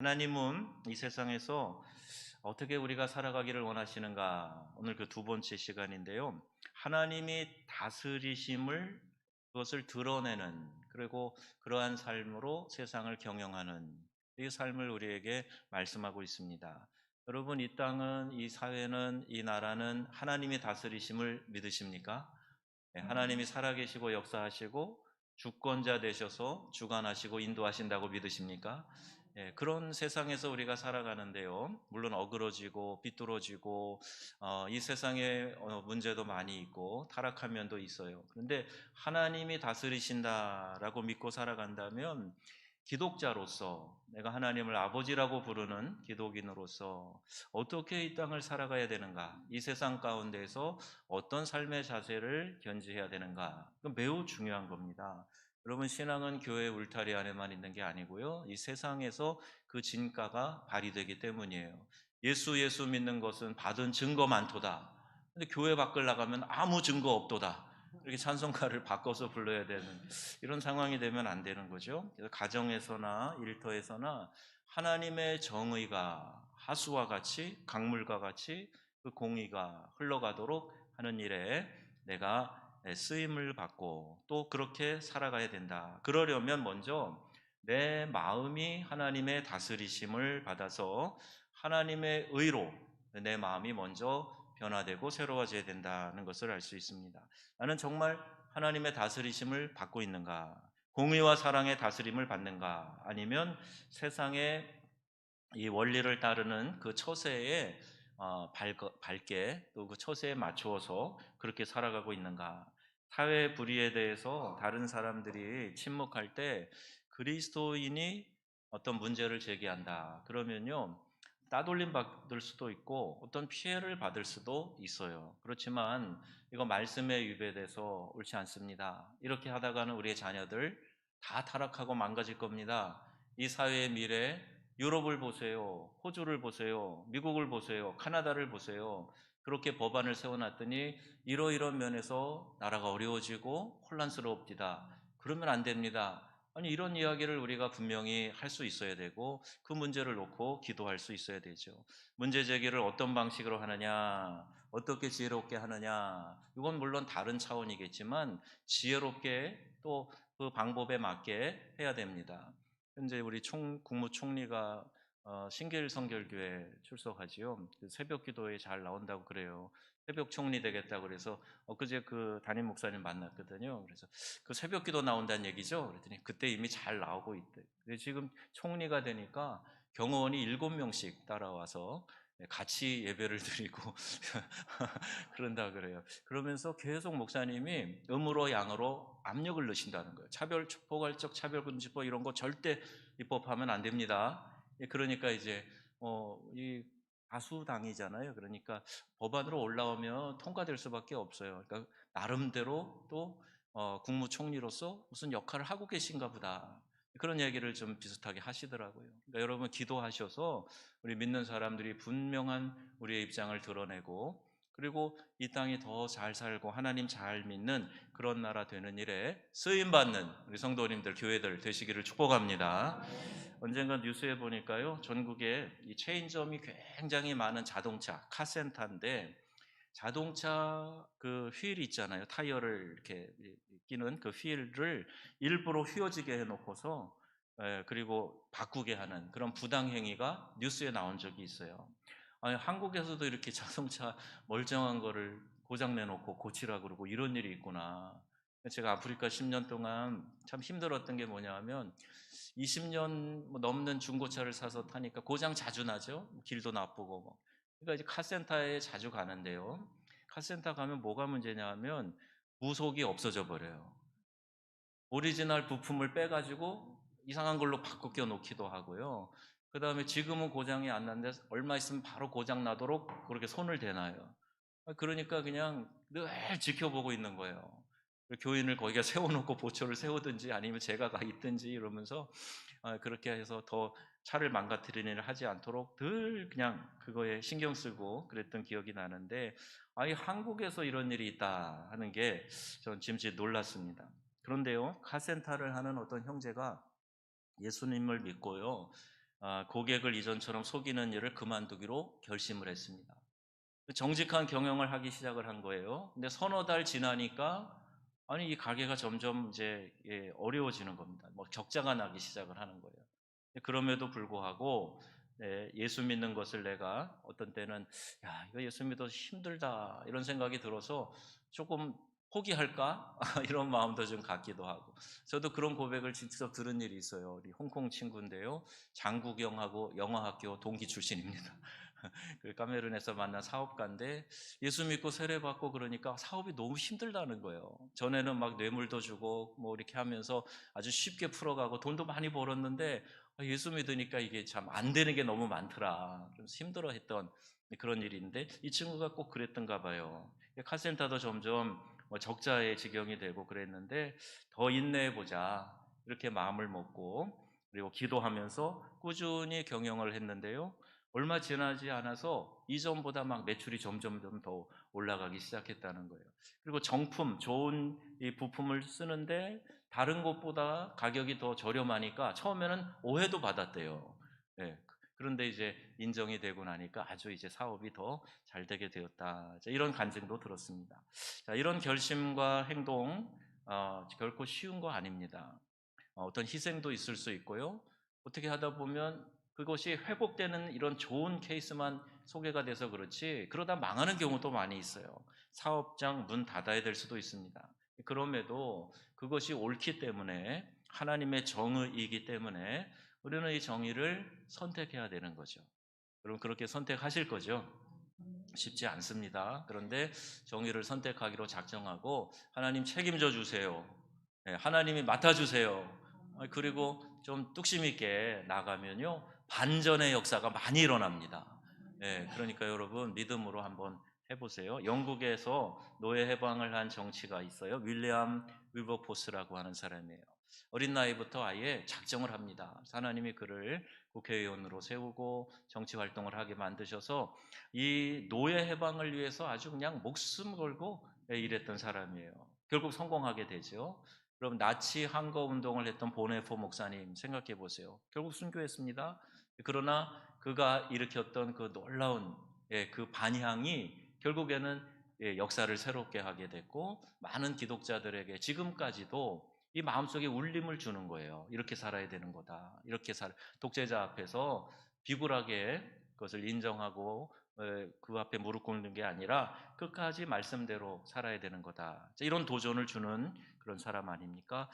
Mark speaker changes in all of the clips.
Speaker 1: 하나님은 이 세상에서 어떻게 우리가 살아가기를 원하시는가? 오늘 그 두 번째 시간인데요. 하나님이 다스리심을 그것을 드러내는 그리고 그러한 삶으로 세상을 경영하는 이 삶을 우리에게 말씀하고 있습니다. 여러분, 이 땅은, 이 사회는, 이 나라는 하나님이 다스리심을 믿으십니까? 네, 하나님이 살아계시고 역사하시고 주권자 되셔서 주관하시고 인도하신다고 믿으십니까? 그런 세상에서 우리가 살아가는데요. 물론 어그러지고 삐뚤어지고 이 세상에 문제도 많이 있고 타락한 면도 있어요. 그런데 하나님이 다스리신다라고 믿고 살아간다면 기독자로서 내가 하나님을 아버지라고 부르는 기독인으로서 어떻게 이 땅을 살아가야 되는가? 이 세상 가운데서 어떤 삶의 자세를 견지해야 되는가? 이건 매우 중요한 겁니다. 여러분, 신앙은 교회 울타리 안에만 있는 게 아니고요. 이 세상에서 그 진가가 발휘되기 때문이에요. 예수 믿는 것은 받은 증거 많도다. 근데 교회 밖을 나가면 아무 증거 없도다. 이렇게 찬송가를 바꿔서 불러야 되는 이런 상황이 되면 안 되는 거죠. 그래서 가정에서나 일터에서나 하나님의 정의가 하수와 같이 강물과 같이 그 공의가 흘러가도록 하는 일에 내가 쓰임을 받고 또 그렇게 살아가야 된다. 그러려면 먼저 내 마음이 하나님의 다스리심을 받아서 하나님의 의로 내 마음이 먼저 변화되고 새로워져야 된다는 것을 알 수 있습니다. 나는 정말 하나님의 다스리심을 받고 있는가? 공의와 사랑의 다스림을 받는가? 아니면 세상의 이 원리를 따르는 그 처세에 밝게 또 그 처세에 맞추어서 그렇게 살아가고 있는가? 사회 불의에 대해서 다른 사람들이 침묵할 때 그리스도인이 어떤 문제를 제기한다. 그러면요, 따돌림 받을 수도 있고 어떤 피해를 받을 수도 있어요. 그렇지만 이거 말씀에 위배돼서 옳지 않습니다. 이렇게 하다가는 우리의 자녀들 다 타락하고 망가질 겁니다. 이 사회의 미래, 유럽을 보세요. 호주를 보세요. 미국을 보세요. 카나다를 보세요. 그렇게 법안을 세워놨더니 이러이런 면에서 나라가 어려워지고 혼란스러웁니다. 그러면 안 됩니다. 아니, 이런 이야기를 우리가 분명히 할 수 있어야 되고 그 문제를 놓고 기도할 수 있어야 되죠. 문제 제기를 어떤 방식으로 하느냐, 어떻게 지혜롭게 하느냐, 이건 물론 다른 차원이겠지만 지혜롭게 또 그 방법에 맞게 해야 됩니다. 현재 우리 국무총리가 신길 성결교회 출석하지요. 그 새벽 기도에 잘 나온다고 그래요. 새벽 총리 되겠다고 그래서 엊그제 그 담임 목사님 만났거든요. 그래서 그 새벽 기도 나온다는 얘기죠. 그랬더니 그때 이미 잘 나오고 있대. 근데 지금 총리가 되니까 경호원이 7명씩 따라와서 같이 예배를 드리고 그런다 그래요. 그러면서 계속 목사님이 음으로 양으로 압력을 넣으신다는 거예요. 포괄적 차별금지법 이런 거 절대 입법하면 안 됩니다. 그러니까 이제 이 다수당이잖아요. 그러니까 법안으로 올라오면 통과될 수밖에 없어요. 그러니까 나름대로 또 국무총리로서 무슨 역할을 하고 계신가 보다. 그런 얘기를 좀 비슷하게 하시더라고요. 그러니까 여러분 기도하셔서 우리 믿는 사람들이 분명한 우리의 입장을 드러내고 그리고 이 땅이 더 잘 살고 하나님 잘 믿는 그런 나라 되는 일에 쓰임받는 우리 성도님들, 교회들 되시기를 축복합니다. 언젠가 뉴스에 보니까요, 전국에 이 체인점이 굉장히 많은 자동차, 카센터인데 자동차 그 휠 있잖아요. 타이어를 이렇게 끼는 그 휠을 일부러 휘어지게 해놓고서 그리고 바꾸게 하는 그런 부당 행위가 뉴스에 나온 적이 있어요. 아니, 한국에서도 이렇게 자동차 멀쩡한 거를 고장 내놓고 고치라 그러고 이런 일이 있구나. 제가 아프리카 10년 동안 참 힘들었던 게 뭐냐 하면 20년 넘는 중고차를 사서 타니까 고장 자주 나죠. 길도 나쁘고 뭐. 그러니까 이제 카센터에 자주 가는데요. 카센터 가면 뭐가 문제냐 하면 무속이 없어져 버려요. 오리지널 부품을 빼가지고 이상한 걸로 바꿔 놓기도 하고요. 그 다음에 지금은 고장이 안 났는데 얼마 있으면 바로 고장 나도록 그렇게 손을 대나요. 그러니까 그냥 늘 지켜보고 있는 거예요. 교인을 거기가 세워놓고 보초를 세우든지 아니면 제가 가 있든지 이러면서 그렇게 해서 더 차를 망가뜨리는 일을 하지 않도록 늘 그냥 그거에 신경 쓰고 그랬던 기억이 나는데 아예 한국에서 이런 일이 있다 하는 게 전 짐짓 놀랐습니다. 그런데요, 카센터를 하는 어떤 형제가 예수님을 믿고요. 고객을 이전처럼 속이는 일을 그만두기로 결심을 했습니다. 정직한 경영을 하기 시작을 한 거예요. 근데 서너 달 지나니까 아니 이 가게가 점점 이제 어려워지는 겁니다. 뭐 적자가 나기 시작을 하는 거예요. 그럼에도 불구하고 예수 믿는 것을 내가 어떤 때는 야 이거 예수 믿어서 힘들다 이런 생각이 들어서 조금 포기할까 이런 마음도 좀 갖기도 하고 저도 그런 고백을 직접 들은 일이 있어요. 우리 홍콩 친구인데요. 장국영하고 영어학교 동기 출신입니다. 그 카메룬에서 만난 사업가인데 예수 믿고 세례받고 그러니까 사업이 너무 힘들다는 거예요. 전에는 막 뇌물도 주고 뭐 이렇게 하면서 아주 쉽게 풀어가고 돈도 많이 벌었는데 예수 믿으니까 이게 참 안 되는 게 너무 많더라. 그래서 힘들어했던 그런 일인데 이 친구가 꼭 그랬던가 봐요. 카센터도 점점 뭐 적자의 지경이 되고 그랬는데 더 인내해 보자 이렇게 마음을 먹고 그리고 기도하면서 꾸준히 경영을 했는데요. 얼마 지나지 않아서 이전보다 막 매출이 점점 더 올라가기 시작했다는 거예요. 그리고 정품, 좋은 이 부품을 쓰는데 다른 곳보다 가격이 더 저렴하니까 처음에는 오해도 받았대요. 예. 그런데 이제 인정이 되고 나니까 아주 이제 사업이 더 잘 되게 되었다. 이런 간증도 들었습니다. 자, 이런 결심과 행동, 결코 쉬운 거 아닙니다. 어떤 희생도 있을 수 있고요. 어떻게 하다 보면 그것이 회복되는 이런 좋은 케이스만 소개가 돼서 그렇지 그러다 망하는 경우도 많이 있어요. 사업장 문 닫아야 될 수도 있습니다. 그럼에도 그것이 옳기 때문에 하나님의 정의이기 때문에 우리는 이 정의를 선택해야 되는 거죠. 여러분 그렇게 선택하실 거죠? 쉽지 않습니다. 그런데 정의를 선택하기로 작정하고 하나님 책임져 주세요. 하나님이 맡아주세요. 그리고 좀 뚝심 있게 나가면요 반전의 역사가 많이 일어납니다. 그러니까 여러분 믿음으로 한번 해보세요. 영국에서 노예 해방을 한 정치가 있어요. 윌리엄 윌버포스라고 하는 사람이에요. 어린 나이부터 아예 작정을 합니다. 하나님이 그를 국회의원으로 세우고 정치 활동을 하게 만드셔서 이 노예 해방을 위해서 아주 그냥 목숨 걸고 일했던 사람이에요. 결국 성공하게 되죠. 그럼 나치 항거 운동을 했던 보네포 목사님 생각해 보세요. 결국 순교했습니다. 그러나 그가 일으켰던 그 놀라운 그 반향이 결국에는 역사를 새롭게 하게 됐고 많은 기독자들에게 지금까지도 이 마음속에 울림을 주는 거예요. 이렇게 살아야 되는 거다. 이렇게 독재자 앞에서 비굴하게 그것을 인정하고 그 앞에 무릎 꿇는 게 아니라 끝까지 말씀대로 살아야 되는 거다. 이런 도전을 주는 그런 사람 아닙니까?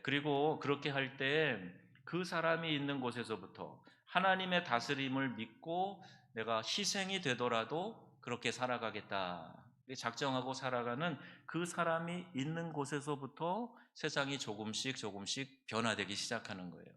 Speaker 1: 그리고 그렇게 할 때 그 사람이 있는 곳에서부터 하나님의 다스림을 믿고 내가 희생이 되더라도 그렇게 살아가겠다. 작정하고 살아가는 그 사람이 있는 곳에서부터 세상이 조금씩 조금씩 변화되기 시작하는 거예요.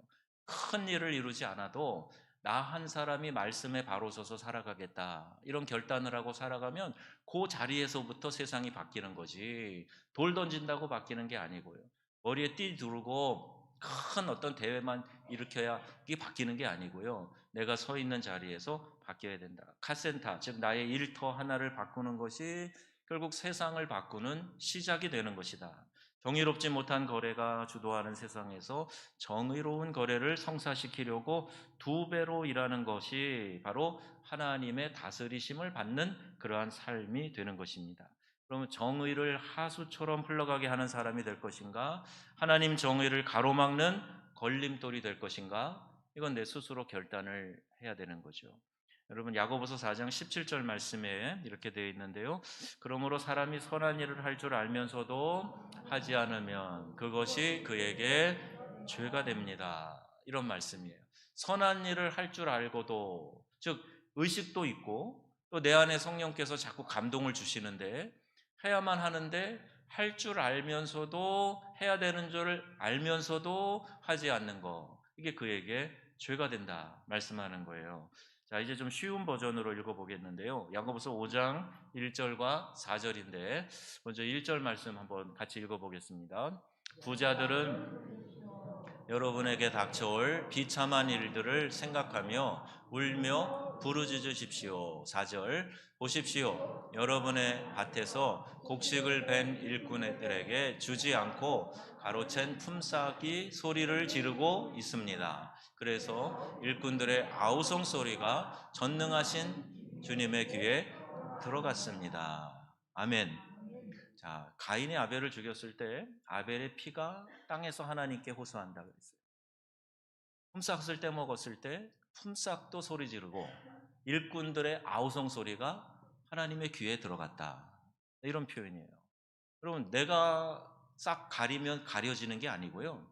Speaker 1: 큰 일을 이루지 않아도 나 한 사람이 말씀에 바로 서서 살아가겠다. 이런 결단을 하고 살아가면 그 자리에서부터 세상이 바뀌는 거지. 돌 던진다고 바뀌는 게 아니고요. 머리에 띠 두르고 큰 어떤 대회만 일으켜야 이게 바뀌는 게 아니고요. 내가 서 있는 자리에서 바뀌어야 된다. 카센터, 즉 나의 일터 하나를 바꾸는 것이 결국 세상을 바꾸는 시작이 되는 것이다. 정의롭지 못한 거래가 주도하는 세상에서 정의로운 거래를 성사시키려고 두 배로 일하는 것이 바로 하나님의 다스리심을 받는 그러한 삶이 되는 것입니다. 그러면 정의를 하수처럼 흘러가게 하는 사람이 될 것인가? 하나님 정의를 가로막는 걸림돌이 될 것인가? 이건 내 스스로 결단을 해야 되는 거죠. 여러분 야고보서 4장 17절 말씀에 이렇게 되어 있는데요. 그러므로 사람이 선한 일을 할 줄 알면서도 하지 않으면 그것이 그에게 죄가 됩니다. 이런 말씀이에요. 선한 일을 할 줄 알고도 즉 의식도 있고 또 내 안에 성령께서 자꾸 감동을 주시는데 해야만 하는데 할 줄 알면서도 해야 되는 줄 알면서도 하지 않는 거 이게 그에게 죄가 된다 말씀하는 거예요. 자, 이제 좀 쉬운 버전으로 읽어보겠는데요. 야고보서 5장 1절과 4절인데 먼저 1절 말씀 한번 같이 읽어보겠습니다. 부자들은 여러분에게 닥쳐올 비참한 일들을 생각하며 울며 부르짖으십시오. 4절 보십시오. 여러분의 밭에서 곡식을 벤 일꾼들에게 주지 않고 가로챈 품삯이 소리를 지르고 있습니다. 그래서 일꾼들의 아우성 소리가 전능하신 주님의 귀에 들어갔습니다. 아멘. 자, 가인이 아벨을 죽였을 때 아벨의 피가 땅에서 하나님께 호소한다 그랬어요. 품삯을 떼먹었을 때 품삯도 소리 지르고 일꾼들의 아우성 소리가 하나님의 귀에 들어갔다. 이런 표현이에요. 여러분, 내가 싹 가리면 가려지는 게 아니고요.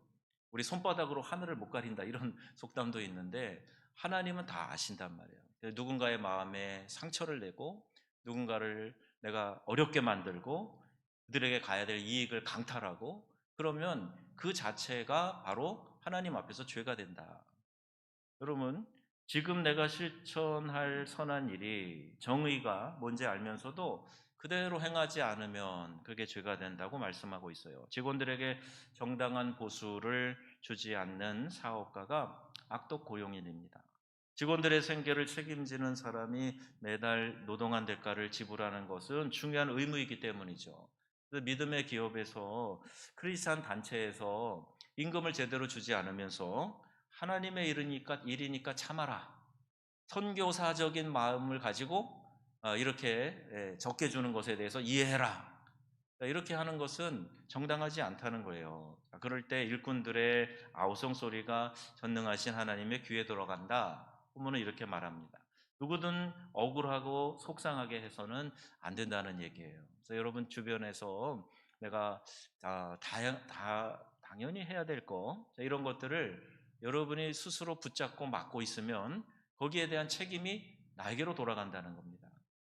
Speaker 1: 우리 손바닥으로 하늘을 못 가린다 이런 속담도 있는데 하나님은 다 아신단 말이에요. 누군가의 마음에 상처를 내고 누군가를 내가 어렵게 만들고 그들에게 가야 될 이익을 강탈하고 그러면 그 자체가 바로 하나님 앞에서 죄가 된다. 여러분, 지금 내가 실천할 선한 일이 정의가 뭔지 알면서도 그대로 행하지 않으면 그게 죄가 된다고 말씀하고 있어요. 직원들에게 정당한 보수를 주지 않는 사업가가 악덕 고용인입니다. 직원들의 생계를 책임지는 사람이 매달 노동한 대가를 지불하는 것은 중요한 의무이기 때문이죠. 그래서 믿음의 기업에서 크리스찬 단체에서 임금을 제대로 주지 않으면서 하나님의 일이니까 참아라. 선교사적인 마음을 가지고 이렇게 적게 주는 것에 대해서 이해해라. 이렇게 하는 것은 정당하지 않다는 거예요. 그럴 때 일꾼들의 아우성 소리가 전능하신 하나님의 귀에 들어간다. 본문은 이렇게 말합니다. 누구든 억울하고 속상하게 해서는 안 된다는 얘기예요. 그래서 여러분 주변에서 내가 당연히 해야 될 거, 이런 것들을 여러분이 스스로 붙잡고 맡고 있으면 거기에 대한 책임이 나에게로 돌아간다는 겁니다.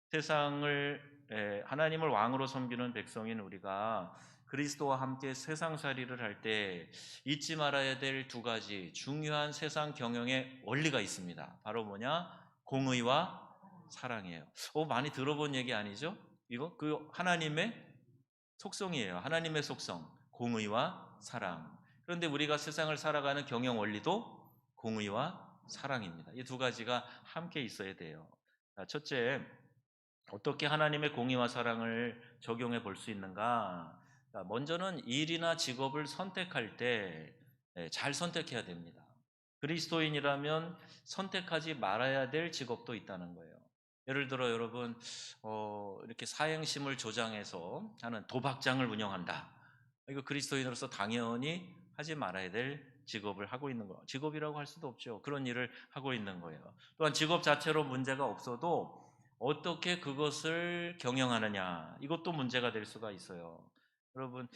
Speaker 1: 세상을 하나님을 왕으로 섬기는 백성인 우리가 그리스도와 함께 세상살이를 할 때 잊지 말아야 될 두 가지 중요한 세상 경영의 원리가 있습니다. 바로 뭐냐? 공의와 사랑이에요. 많이 들어본 얘기 아니죠? 이거 그 하나님의 속성이에요. 하나님의 속성, 공의와 사랑. 그런데 우리가 세상을 살아가는 경영 원리도 공의와 사랑입니다. 이 두 가지가 함께 있어야 돼요. 첫째, 어떻게 하나님의 공의와 사랑을 적용해 볼 수 있는가? 먼저는 일이나 직업을 선택할 때 잘 선택해야 됩니다. 그리스도인이라면 선택하지 말아야 될 직업도 있다는 거예요. 예를 들어 여러분 이렇게 사행심을 조장해서 하는 도박장을 운영한다. 이거 그리스도인으로서 당연히 하지 말아야 될 직업을 하고 있는 거. 직업이라고 할 수도 없죠. 그런 일을 하고 있는 거예요. 또한 직업 자체로 문제가 없어도 어떻게 그것을 경영하느냐, 이것도 문제가 될 수가 있어요. 여러분,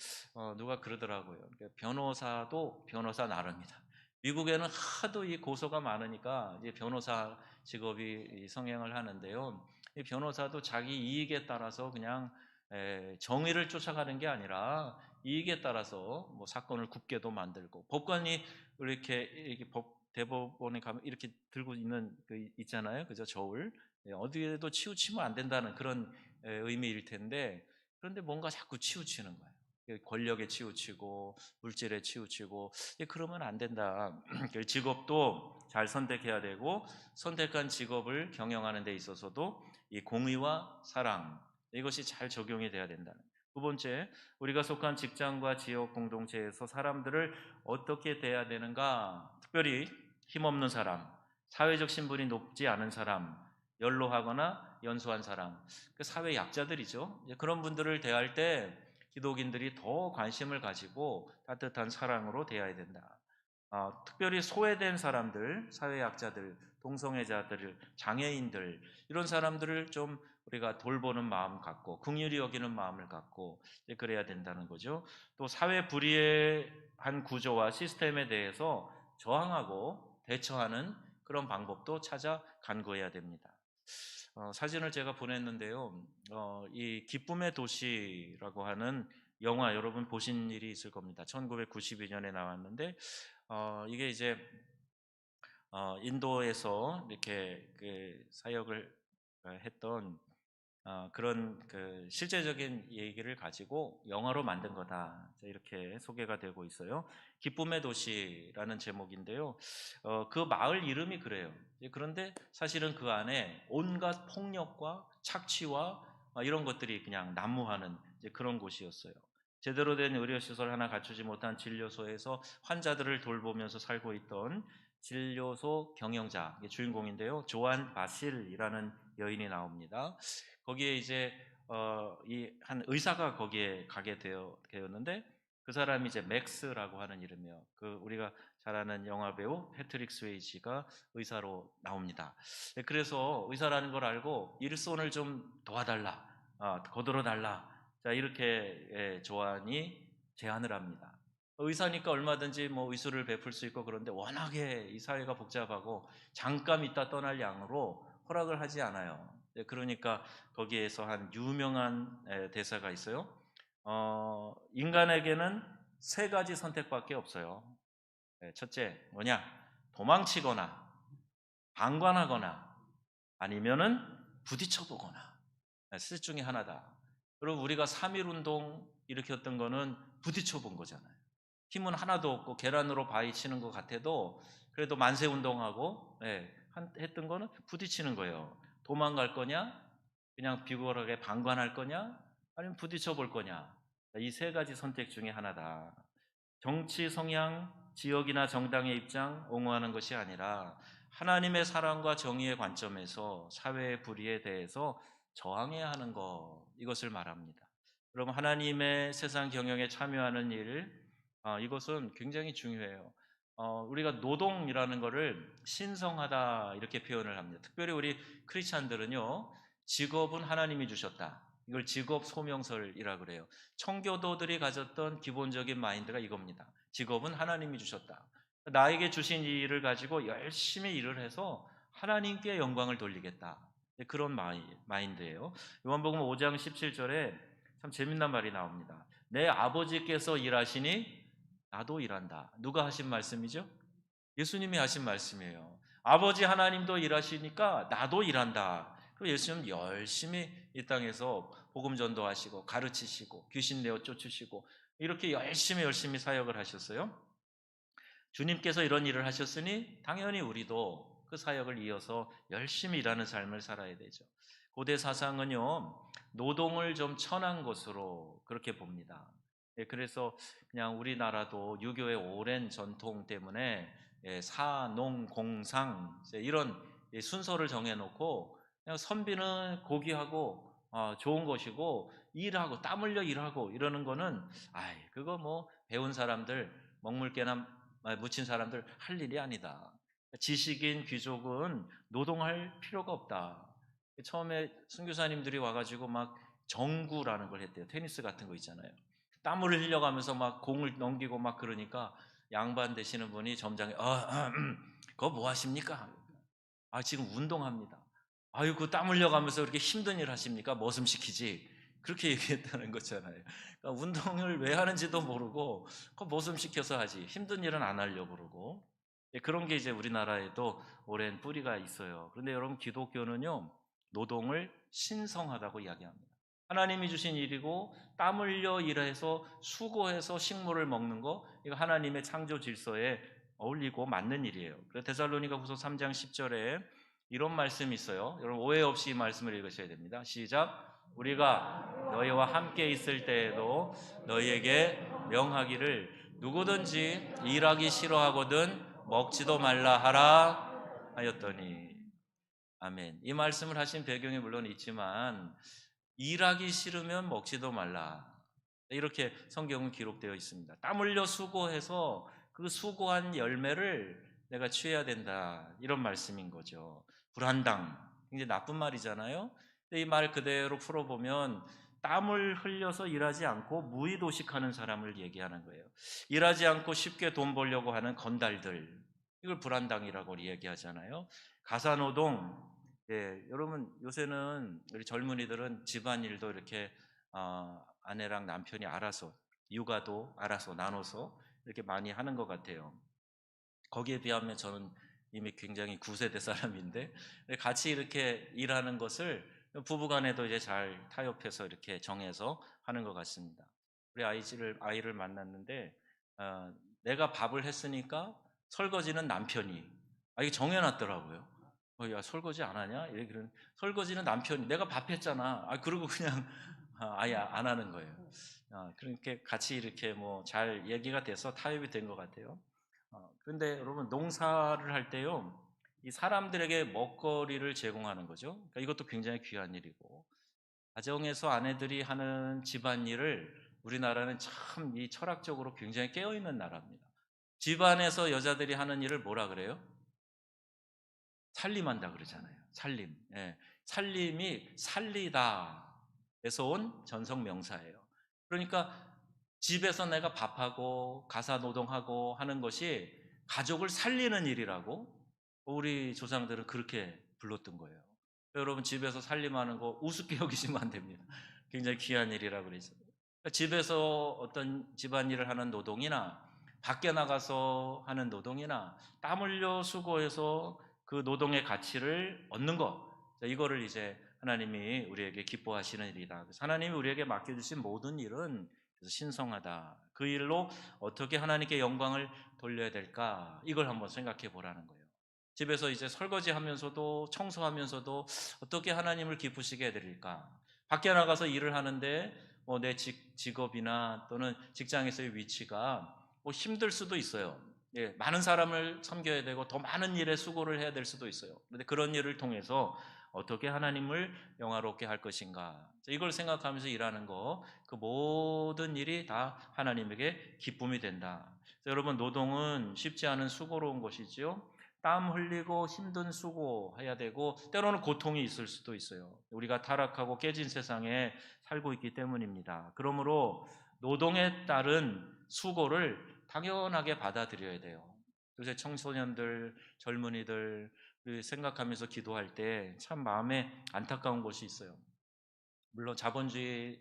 Speaker 1: 누가 그러더라고요. 변호사도 변호사 나름이다. 미국에는 하도 이 고소가 많으니까 이제 변호사 직업이 성행을 하는데요. 이 변호사도 자기 이익에 따라서 그냥 정의를 쫓아가는 게 아니라 이익에 따라서 뭐 사건을 굽게도 만들고 법관이 이렇게 대법원에 가면 이렇게 들고 있는 그 있잖아요, 그죠? 저울. 어디에도 치우치면 안 된다는 그런 의미일 텐데 그런데 뭔가 자꾸 치우치는 거예요. 권력에 치우치고 물질에 치우치고 그러면 안 된다. 직업도 잘 선택해야 되고 선택한 직업을 경영하는 데 있어서도 이 공의와 사랑 이것이 잘 적용이 돼야 된다는. 두 번째, 우리가 속한 직장과 지역 공동체에서 사람들을 어떻게 대해야 되는가? 특별히 힘없는 사람, 사회적 신분이 높지 않은 사람, 연로하거나 연소한 사람, 그 사회 약자들이죠. 그런 분들을 대할 때 기독인들이 더 관심을 가지고 따뜻한 사랑으로 대해야 된다. 특별히 소외된 사람들, 사회 약자들, 동성애자들, 장애인들 이런 사람들을 좀 우리가 돌보는 마음 갖고 긍휼히 여기는 마음을 갖고 그래야 된다는 거죠. 또 사회 불의한 구조와 시스템에 대해서 저항하고 대처하는 그런 방법도 찾아 간구해야 됩니다. 사진을 제가 보냈는데요. 이 기쁨의 도시라고 하는 영화 여러분 보신 일이 있을 겁니다. 1992년에 나왔는데 이게 이제 인도에서 이렇게 그 사역을 했던 그런 그 실제적인 얘기를 가지고 영화로 만든 거다. 이렇게 소개가 되고 있어요. 기쁨의 도시라는 제목인데요. 그 마을 이름이 그래요. 그런데 사실은 그 안에 온갖 폭력과 착취와 이런 것들이 그냥 난무하는 이제 그런 곳이었어요. 제대로 된 의료시설 하나 갖추지 못한 진료소에서 환자들을 돌보면서 살고 있던 진료소 경영자, 이게 주인공인데요. 조안 바실이라는 여인이 나옵니다. 거기에 이제 이 한 의사가 거기에 가게 되었는데, 그 사람이 이제 맥스라고 하는 이름이에요. 그 우리가 잘 아는 영화 배우 패트릭 스웨이지가 의사로 나옵니다. 네, 그래서 의사라는 걸 알고 일손을 좀 도와달라, 거들어 달라. 자, 이렇게 조안이 제안을 합니다. 의사니까 얼마든지 뭐 의술을 베풀 수 있고, 그런데 워낙에 이 사회가 복잡하고 잠깐 있다 떠날 양으로 허락을 하지 않아요. 네, 그러니까 거기에서 한 유명한 대사가 있어요. 인간에게는 세 가지 선택밖에 없어요. 첫째 뭐냐? 도망치거나 방관하거나 아니면은 부딪혀 보거나. 셋 중에 하나다. 그리고 우리가 3.1 운동 일으켰던 거는 부딪혀 본 거잖아요. 힘은 하나도 없고 계란으로 바위 치는 것 같아도 그래도 만세 운동하고 했던 거는 부딪히는 거예요. 도망갈 거냐, 그냥 비굴하게 방관할 거냐, 아니면 부딪혀 볼 거냐. 이 세 가지 선택 중에 하나다. 정치 성향, 지역이나 정당의 입장 옹호하는 것이 아니라 하나님의 사랑과 정의의 관점에서 사회의 불의에 대해서 저항해야 하는 것, 이것을 말합니다. 그럼 하나님의 세상 경영에 참여하는 일, 이것은 굉장히 중요해요. 우리가 노동이라는 것을 신성하다 이렇게 표현을 합니다. 특별히 우리 크리스찬들은요, 직업은 하나님이 주셨다, 이걸 직업 소명설이라 그래요. 청교도들이 가졌던 기본적인 마인드가 이겁니다. 직업은 하나님이 주셨다. 나에게 주신 이 일을 가지고 열심히 일을 해서 하나님께 영광을 돌리겠다. 그런 마인드예요. 요한복음 5장 17절에 참 재밌는 말이 나옵니다. 내 아버지께서 일하시니 나도 일한다. 누가 하신 말씀이죠? 예수님이 하신 말씀이에요. 아버지 하나님도 일하시니까 나도 일한다. 그리고 예수님 열심히 이 땅에서 복음 전도하시고 가르치시고 귀신 내어 쫓으시고 이렇게 열심히 사역을 하셨어요. 주님께서 이런 일을 하셨으니 당연히 우리도 그 사역을 이어서 열심히 일하는 삶을 살아야 되죠. 고대 사상은요, 노동을 좀 천한 것으로 그렇게 봅니다. 그래서 그냥 우리나라도 유교의 오랜 전통 때문에 사농 공상 이런 순서를 정해놓고 그냥 선비는 고귀하고 좋은 것이고, 일하고 땀 흘려 일하고 이러는 거는 그거 뭐 배운 사람들, 먹물개나 묻힌 사람들 할 일이 아니다. 지식인 귀족은 노동할 필요가 없다. 처음에 선교사님들이 와가지고 막 정구라는 걸 했대요. 테니스 같은 거 있잖아요. 땀을 흘려가면서 막 공을 넘기고 막 그러니까 양반 되시는 분이 점장에 그거 뭐 하십니까? 지금 운동합니다. 그 땀 흘려가면서 그렇게 힘든 일 하십니까? 머슴 시키지. 그렇게 얘기했다는 거잖아요. 그러니까 운동을 왜 하는지도 모르고 머슴 시켜서 하지. 힘든 일은 안 하려고 그러고. 그런 게 이제 우리나라에도 오랜 뿌리가 있어요. 그런데 여러분, 기독교는요, 노동을 신성하다고 이야기합니다. 하나님이 주신 일이고 땀 흘려 일해서 수고해서 식물을 먹는 거, 이거 하나님의 창조 질서에 어울리고 맞는 일이에요. 그래서 데살로니가후서 3장 10절에 이런 말씀이 있어요. 여러분, 오해 없이 이 말씀을 읽으셔야 됩니다. 시작. 우리가 너희와 함께 있을 때에도 너희에게 명하기를 누구든지 일하기 싫어하거든 먹지도 말라 하라 하였더니. 아멘. 이 말씀을 하신 배경이 물론 있지만 일하기 싫으면 먹지도 말라, 이렇게 성경은 기록되어 있습니다. 땀 흘려 수고해서 그 수고한 열매를 내가 취해야 된다, 이런 말씀인 거죠. 불한당, 굉장히 나쁜 말이잖아요. 근데 이 말 그대로 풀어보면 땀을 흘려서 일하지 않고 무의도식하는 사람을 얘기하는 거예요. 일하지 않고 쉽게 돈 벌려고 하는 건달들, 이걸 불한당이라고 얘기하잖아요. 가사노동, 여러분 요새는 우리 젊은이들은 집안일도 이렇게 아내랑 남편이 알아서, 육아도 알아서 나눠서 이렇게 많이 하는 것 같아요. 거기에 비하면 저는 이미 굉장히 9세대 사람인데 같이 이렇게 일하는 것을 부부간에도 이제 잘 타협해서 이렇게 정해서 하는 것 같습니다. 우리 아이를 만났는데 내가 밥을 했으니까 설거지는 남편이, 이게 정해놨더라고요. 야, 설거지 안 하냐? 이러면 설거지는 남편이, 내가 밥 했잖아. 그러고 그냥 아예 안 하는 거예요. 그러니까 같이 이렇게 뭐 잘 얘기가 돼서 타협이 된 것 같아요. 그런데 여러분 농사를 할 때요, 이 사람들에게 먹거리를 제공하는 거죠. 그러니까 이것도 굉장히 귀한 일이고, 가정에서 아내들이 하는 집안일을 우리나라는 참 이 철학적으로 굉장히 깨어있는 나라입니다. 집안에서 여자들이 하는 일을 뭐라 그래요? 살림한다 그러잖아요. 살림. 예. 살림이 살리다에서 온 전성 명사예요. 그러니까 집에서 내가 밥하고 가사 노동하고 하는 것이 가족을 살리는 일이라고 우리 조상들은 그렇게 불렀던 거예요. 여러분 집에서 살림하는 거 우습게 여기시면 안 됩니다. 굉장히 귀한 일이라고 그랬어요. 그러니까 집에서 어떤 집안일을 하는 노동이나 밖에 나가서 하는 노동이나 땀 흘려 수고해서 그 노동의 가치를 얻는 것, 이거를 이제 하나님이 우리에게 기뻐하시는 일이다. 그래서 하나님이 우리에게 맡겨주신 모든 일은 그래서 신성하다. 그 일로 어떻게 하나님께 영광을 돌려야 될까? 이걸 한번 생각해 보라는 거예요. 집에서 이제 설거지 하면서도 청소하면서도 어떻게 하나님을 기쁘시게 해드릴까? 밖에 나가서 일을 하는데 내 직업이나 또는 직장에서의 위치가 힘들 수도 있어요. 예, 많은 사람을 섬겨야 되고 더 많은 일에 수고를 해야 될 수도 있어요. 그런데 그런 일을 통해서 어떻게 하나님을 영화롭게 할 것인가, 이걸 생각하면서 일하는 거, 그 모든 일이 다 하나님에게 기쁨이 된다. 여러분 노동은 쉽지 않은 수고로운 것이지요. 땀 흘리고 힘든 수고해야 되고 때로는 고통이 있을 수도 있어요. 우리가 타락하고 깨진 세상에 살고 있기 때문입니다. 그러므로 노동에 따른 수고를 당연하게 받아들여야 돼요. 요새 청소년들, 젊은이들 생각하면서 기도할 때 참 마음에 안타까운 것이 있어요. 물론 자본주의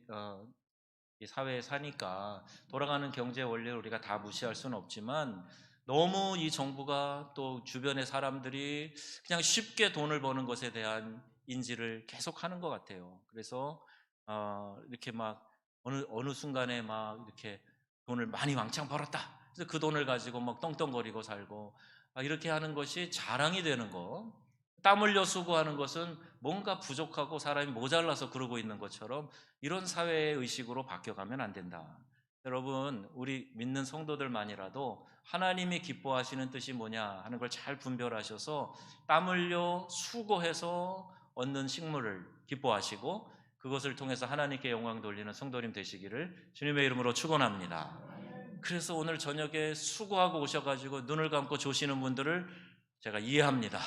Speaker 1: 이 사회에 사니까 돌아가는 경제 원리를 우리가 다 무시할 수는 없지만, 너무 이 정부가 또 주변의 사람들이 그냥 쉽게 돈을 버는 것에 대한 인지를 계속 하는 것 같아요. 그래서 이렇게 막 어느 순간에 막 이렇게 돈을 많이 왕창 벌었다. 그래서 그 돈을 가지고 막 떵떵거리고 살고 이렇게 하는 것이 자랑이 되는 거. 땀 흘려 수고하는 것은 뭔가 부족하고 사람이 모자라서 그러고 있는 것처럼 이런 사회의 의식으로 바뀌어가면 안 된다. 여러분, 우리 믿는 성도들만이라도 하나님이 기뻐하시는 뜻이 뭐냐 하는 걸 잘 분별하셔서 땀 흘려 수고해서 얻는 식물을 기뻐하시고 그것을 통해서 하나님께 영광 돌리는 성도님 되시기를 주님의 이름으로 축원합니다. 그래서 오늘 저녁에 수고하고 오셔가지고 눈을 감고 조시는 분들을 제가 이해합니다.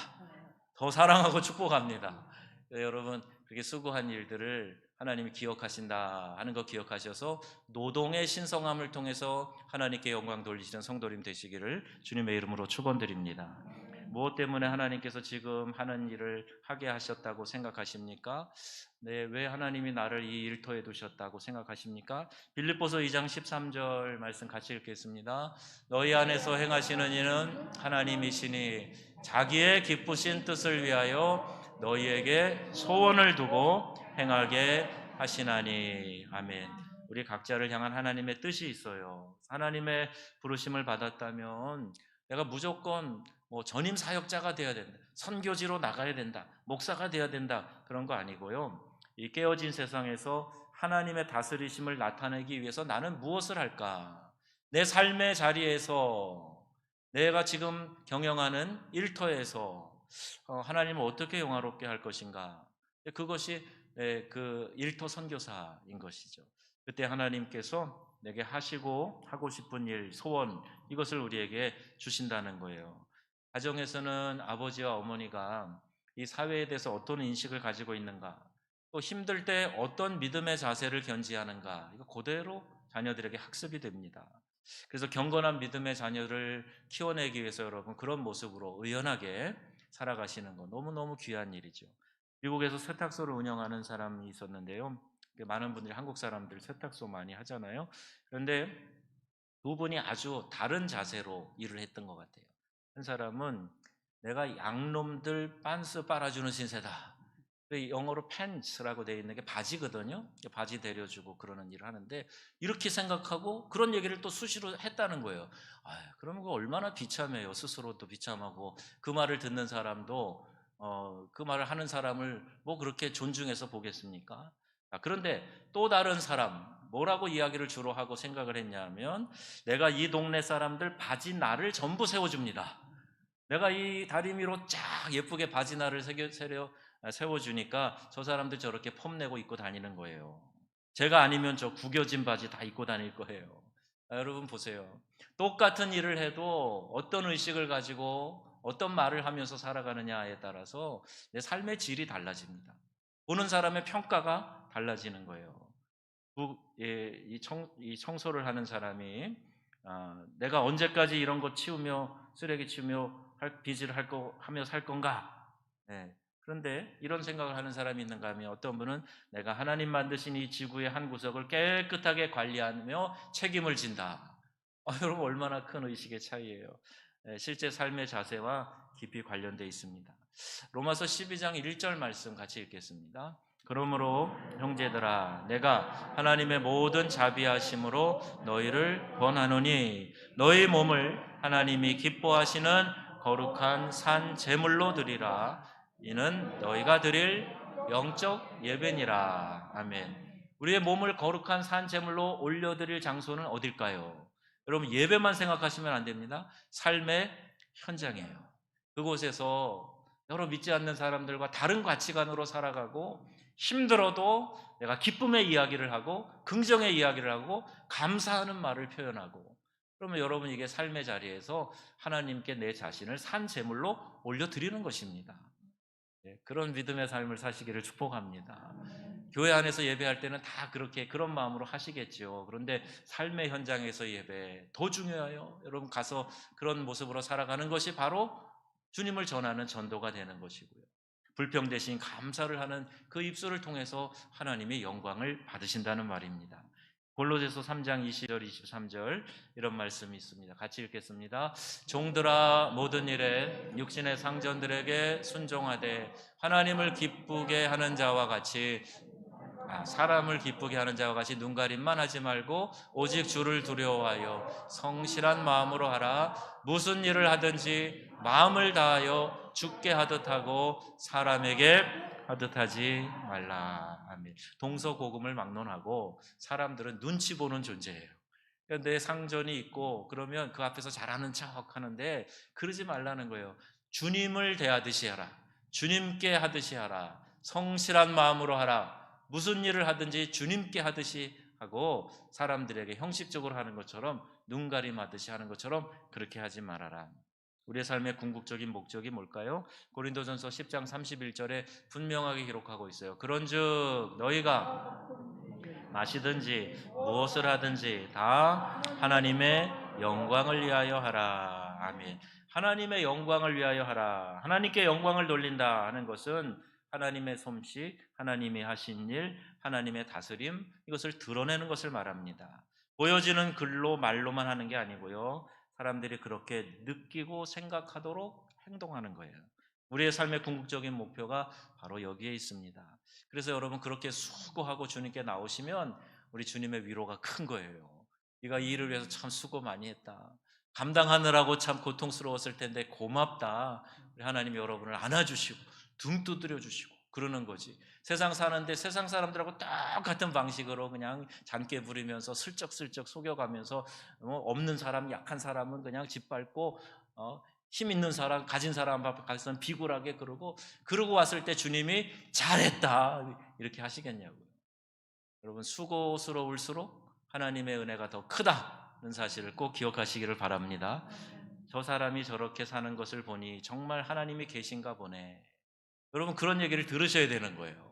Speaker 1: 더 사랑하고 축복합니다. 여러분, 그렇게 수고한 일들을 하나님이 기억하신다 하는 거 기억하셔서 노동의 신성함을 통해서 하나님께 영광 돌리시는 성도님 되시기를 주님의 이름으로 축원드립니다. 무엇 때문에 하나님께서 지금 하는 일을 하게 하셨다고 생각하십니까? 네, 왜 하나님이 나를 이 일터에 두셨다고 생각하십니까? 빌립보서 2장 13절 말씀 같이 읽겠습니다. 너희 안에서 행하시는 이는 하나님이시니 자기의 기쁘신 뜻을 위하여 너희에게 소원을 두고 행하게 하시나니. 아멘. 우리 각자를 향한 하나님의 뜻이 있어요. 하나님의 부르심을 받았다면 내가 무조건 전임 사역자가 되어야 된다, 선교지로 나가야 된다, 목사가 되어야 된다, 그런 거 아니고요. 이 깨어진 세상에서 하나님의 다스리심을 나타내기 위해서 나는 무엇을 할까? 내 삶의 자리에서, 내가 지금 경영하는 일터에서 하나님을 어떻게 영화롭게 할 것인가? 그것이 그 일터 선교사인 것이죠. 그때 하나님께서 내게 하고 싶은 일, 소원, 이것을 우리에게 주신다는 거예요. 가정에서는 아버지와 어머니가 이 사회에 대해서 어떤 인식을 가지고 있는가, 또 힘들 때 어떤 믿음의 자세를 견지하는가, 이거 그대로 자녀들에게 학습이 됩니다. 그래서 경건한 믿음의 자녀를 키워내기 위해서 여러분 그런 모습으로 의연하게 살아가시는 거 너무너무 귀한 일이죠. 미국에서 세탁소를 운영하는 사람이 있었는데요. 많은 분들이 한국 사람들 세탁소 많이 하잖아요. 그런데 두 분이 아주 다른 자세로 일을 했던 것 같아요. 한 사람은 내가 양놈들 빤스 빨아주는 신세다. 영어로 팬츠라고 되어 있는 게 바지거든요. 바지 데려주고 그러는 일을 하는데 이렇게 생각하고 그런 얘기를 또 수시로 했다는 거예요. 그러면 그 얼마나 비참해요. 스스로도 비참하고 그 말을 듣는 사람도 그 말을 하는 사람을 뭐 그렇게 존중해서 보겠습니까? 그런데 또 다른 사람, 뭐라고 이야기를 주로 하고 생각을 했냐면, 내가 이 동네 사람들 바지날을 전부 세워줍니다. 내가 이 다리미로 쫙 예쁘게 바지날을 세워주니까 저 사람들 저렇게 폼내고 입고 다니는 거예요. 제가 아니면 저 구겨진 바지 다 입고 다닐 거예요. 여러분 보세요. 똑같은 일을 해도 어떤 의식을 가지고 어떤 말을 하면서 살아가느냐에 따라서 내 삶의 질이 달라집니다. 보는 사람의 평가가 달라지는 거예요. 이 청소를 하는 사람이 내가 언제까지 이런 거 치우며 쓰레기 치우며 빚을 하며 살 건가? 네. 그런데 이런 생각을 하는 사람이 있는가 하면, 어떤 분은 내가 하나님 만드신 이 지구의 한 구석을 깨끗하게 관리하며 책임을 진다. 여러분 얼마나 큰 의식의 차이예요. 실제 삶의 자세와 깊이 관련되어 있습니다. 로마서 12장 1절 말씀 같이 읽겠습니다. 그러므로 형제들아, 내가 하나님의 모든 자비하심으로 너희를 권하노니 너희 몸을 하나님이 기뻐하시는 거룩한 산 제물로 드리라. 이는 너희가 드릴 영적 예배니라. 아멘. 우리의 몸을 거룩한 산 제물로 올려드릴 장소는 어딜까요? 여러분, 예배만 생각하시면 안 됩니다. 삶의 현장이에요. 그곳에서 여러 믿지 않는 사람들과 다른 가치관으로 살아가고, 힘들어도 내가 기쁨의 이야기를 하고 긍정의 이야기를 하고 감사하는 말을 표현하고, 그러면 여러분 이게 삶의 자리에서 하나님께 내 자신을 산 제물로 올려드리는 것입니다. 그런 믿음의 삶을 사시기를 축복합니다. 교회 안에서 예배할 때는 다 그렇게 그런 마음으로 하시겠죠. 그런데 삶의 현장에서 예배 더 중요해요. 여러분 가서 그런 모습으로 살아가는 것이 바로 주님을 전하는 전도가 되는 것이고요. 불평 대신 감사를 하는 그 입술을 통해서 하나님의 영광을 받으신다는 말입니다. 골로새서 3장 20절 23절 이런 말씀이 있습니다. 같이 읽겠습니다. 종들아, 모든 일에 육신의 상전들에게 순종하되 하나님을 기쁘게 하는 자와 같이 사람을 기쁘게 하는 자와 같이 눈가림만 하지 말고 오직 주를 두려워하여 성실한 마음으로 하라. 무슨 일을 하든지 마음을 다하여 주께 하듯 하고 사람에게 하듯 하지 말라. 아멘. 동서고금을 막론하고 사람들은 눈치 보는 존재예요. 내 상전이 있고 그러면 그 앞에서 잘하는 척 하는데 그러지 말라는 거예요. 주님을 대하듯이 하라. 주님께 하듯이 하라. 성실한 마음으로 하라. 무슨 일을 하든지 주님께 하듯이 하고, 사람들에게 형식적으로 하는 것처럼, 눈가림하듯이 하는 것처럼 그렇게 하지 말아라. 우리의 삶의 궁극적인 목적이 뭘까요? 고린도전서 10장 31절에 분명하게 기록하고 있어요. 그런즉 너희가 마시든지 무엇을 하든지 다 하나님의 영광을 위하여 하라. 아멘. 하나님의 영광을 위하여 하라. 하나님께 영광을 돌린다 하는 것은 하나님의 솜씨, 하나님이 하신 일, 하나님의 다스림, 이것을 드러내는 것을 말합니다. 보여지는 글로 말로만 하는 게 아니고요, 사람들이 그렇게 느끼고 생각하도록 행동하는 거예요. 우리의 삶의 궁극적인 목표가 바로 여기에 있습니다. 그래서 여러분 그렇게 수고하고 주님께 나오시면 우리 주님의 위로가 큰 거예요. 네가 이 일을 위해서 참 수고 많이 했다. 감당하느라고 참 고통스러웠을 텐데 고맙다. 우리 하나님이 여러분을 안아주시고 등 두드려 주시고 그러는 거지. 세상 사는데 세상 사람들하고 똑같은 방식으로 그냥 잔깨 부리면서 슬쩍슬쩍 속여가면서 없는 사람, 약한 사람은 그냥 짓밟고 힘 있는 사람, 가진 사람 앞에 가서는 비굴하게 그러고 왔을 때 주님이 잘했다 이렇게 하시겠냐고요. 여러분 수고스러울수록 하나님의 은혜가 더 크다는 사실을 꼭 기억하시기를 바랍니다. 저 사람이 저렇게 사는 것을 보니 정말 하나님이 계신가 보네. 여러분 그런 얘기를 들으셔야 되는 거예요.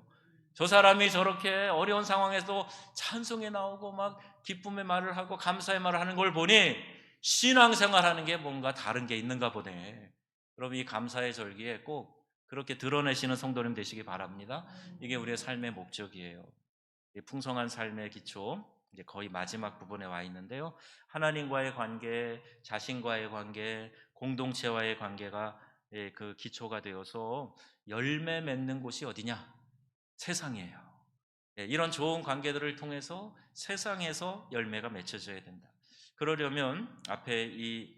Speaker 1: 저 사람이 저렇게 어려운 상황에서 찬송에 나오고 막 기쁨의 말을 하고 감사의 말을 하는 걸 보니 신앙생활하는 게 뭔가 다른 게 있는가 보네. 여러분 이 감사의 절기에 꼭 그렇게 드러내시는 성도님 되시기 바랍니다. 이게 우리의 삶의 목적이에요. 풍성한 삶의 기초, 이제 거의 마지막 부분에 와 있는데요. 하나님과의 관계, 자신과의 관계, 공동체와의 관계가 그 기초가 되어서 열매 맺는 곳이 어디냐? 세상이에요. 이런 좋은 관계들을 통해서 세상에서 열매가 맺혀져야 된다. 그러려면 앞에 이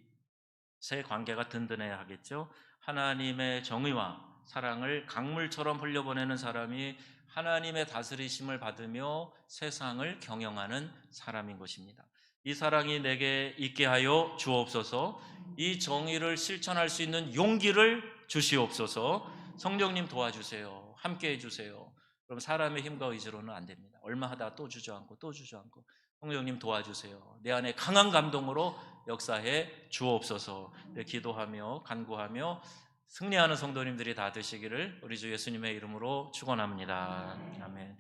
Speaker 1: 세 관계가 든든해야 하겠죠. 하나님의 정의와 사랑을 강물처럼 흘려보내는 사람이 하나님의 다스리심을 받으며 세상을 경영하는 사람인 것입니다. 이 사랑이 내게 있게 하여 주옵소서. 이 정의를 실천할 수 있는 용기를 주시옵소서. 성령님 도와주세요. 함께 해주세요. 그럼 사람의 힘과 의지로는 안 됩니다. 얼마 하다 또 주저앉고 또 주저앉고. 성령님 도와주세요. 내 안에 강한 감동으로 역사해 주옵소서. 기도하며 간구하며 승리하는 성도님들이 다 되시기를 우리 주 예수님의 이름으로 축원합니다. 아멘.